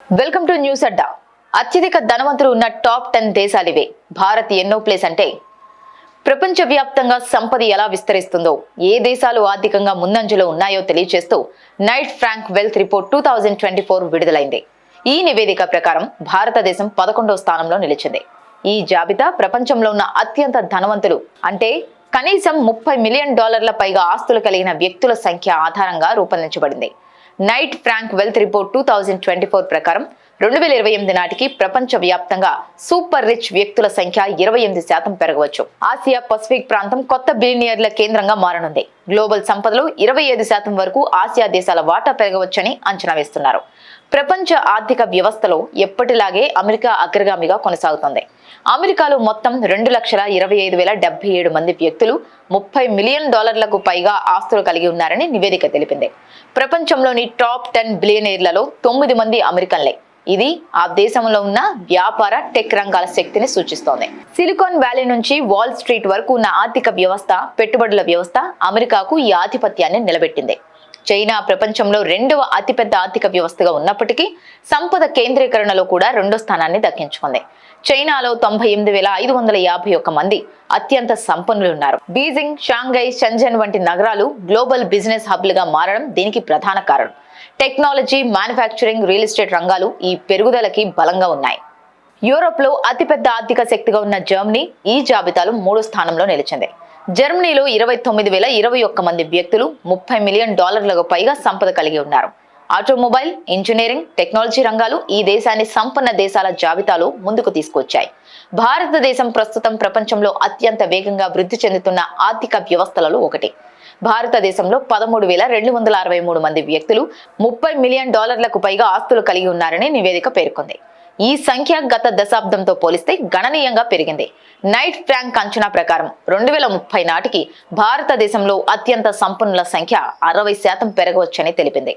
Welcome to news అడ్డా. అత్యధిక ధనవంతులు ఉన్న టాప్ 10 దేశాలివే. భారత్ ఎన్నో ప్లేస్ అంటే ప్రపంచవ్యాప్తంగా సంపద ఎలా విస్తరిస్తుందో, ఏ దేశాలు ఆర్థికంగా ముందంజలో ఉన్నాయో తెలియజేస్తూ నైట్ ఫ్రాంక్ వెల్త్ రిపోర్ట్ 2024 విడుదలైంది. ఈ నివేదిక ప్రకారం భారతదేశం 11వ స్థానంలో నిలిచింది. ఈ జాబితా ప్రపంచంలో ఉన్న అత్యంత ధనవంతులు అంటే కనీసం $30 మిలియన్ పైగా ఆస్తులు కలిగిన వ్యక్తుల సంఖ్య ఆధారంగా రూపొందించబడింది. నైట్ ఫ్రాంక్ వెల్త్ రిపోర్ట్ 2024 ప్రకారం 2028 నాటికి ప్రపంచ వ్యాప్తంగా సూపర్ రిచ్ వ్యక్తుల సంఖ్య 28% పెరగవచ్చు. ఆసియా పసిఫిక్ ప్రాంతం కొత్త బిలియనియర్ల కేంద్రంగా మారనుంది. గ్లోబల్ సంపదలో 25% వరకు ఆసియా దేశాల వాటా పెరగవచ్చని అంచనా వేస్తున్నారు. ప్రపంచ ఆర్థిక వ్యవస్థలో ఎప్పటిలాగే అమెరికా అగ్రగామిగా కొనసాగుతోంది. అమెరికాలో మొత్తం 2,25,077 మంది వ్యక్తులు $30 మిలియన్ పైగా ఆస్తులు కలిగి ఉన్నారని నివేదిక తెలిపింది. ప్రపంచంలోని టాప్ 10 బిలియనీర్లలో 9 మంది అమెరికన్లే. ఇది ఆ దేశంలో ఉన్న వ్యాపార టెక్ రంగాల శక్తిని సూచిస్తోంది. సిలికాన్ వ్యాలీ నుంచి వాల్ స్ట్రీట్ వరకు ఉన్న ఆర్థిక వ్యవస్థ, పెట్టుబడుల వ్యవస్థ అమెరికాకు ఈ ఆధిపత్యాన్ని నిలబెట్టింది. చైనా ప్రపంచంలో 2వ అతిపెద్ద ఆర్థిక వ్యవస్థగా ఉన్నప్పటికీ సంపద కేంద్రీకరణలో కూడా 2వ స్థానాన్ని దక్కించుకుంది. చైనాలో 98,551 మంది అత్యంత సంపన్నులున్నారు. బీజింగ్, షాంఘై, షెంజన్ వంటి నగరాలు గ్లోబల్ బిజినెస్ హబ్లుగా మారడం దీనికి ప్రధాన కారణం. టెక్నాలజీ, మ్యానుఫ్యాక్చరింగ్, రియల్ ఎస్టేట్ రంగాలు ఈ పెరుగుదలకి బలంగా ఉన్నాయి. యూరోప్ లో అతిపెద్ద ఆర్థిక శక్తిగా ఉన్న జర్మనీ ఈ జాబితాలో 3వ స్థానంలో నిలిచింది. జర్మనీలో 29,021 మంది వ్యక్తులు $30 మిలియన్ పైగా సంపద కలిగి ఉన్నారు. ఆటోమొబైల్, ఇంజనీరింగ్, టెక్నాలజీ రంగాలు ఈ దేశాన్ని సంపన్న దేశాల జాబితాలో ముందుకు తీసుకొచ్చాయి. భారతదేశం ప్రస్తుతం ప్రపంచంలో అత్యంత వేగంగా వృద్ధి చెందుతున్న ఆర్థిక వ్యవస్థలలో ఒకటి. భారతదేశంలో 13,263 మంది వ్యక్తులు $30 మిలియన్ పైగా ఆస్తులు కలిగి ఉన్నారని నివేదిక పేర్కొంది. ఈ సంఖ్య గత దశాబ్దంతో పోలిస్తే గణనీయంగా పెరిగింది. నైట్ ఫ్రాంక్ అంచనా ప్రకారం 2030 నాటికి భారతదేశంలో అత్యంత సంపన్నుల సంఖ్య 60% పెరగవచ్చని తెలిపింది.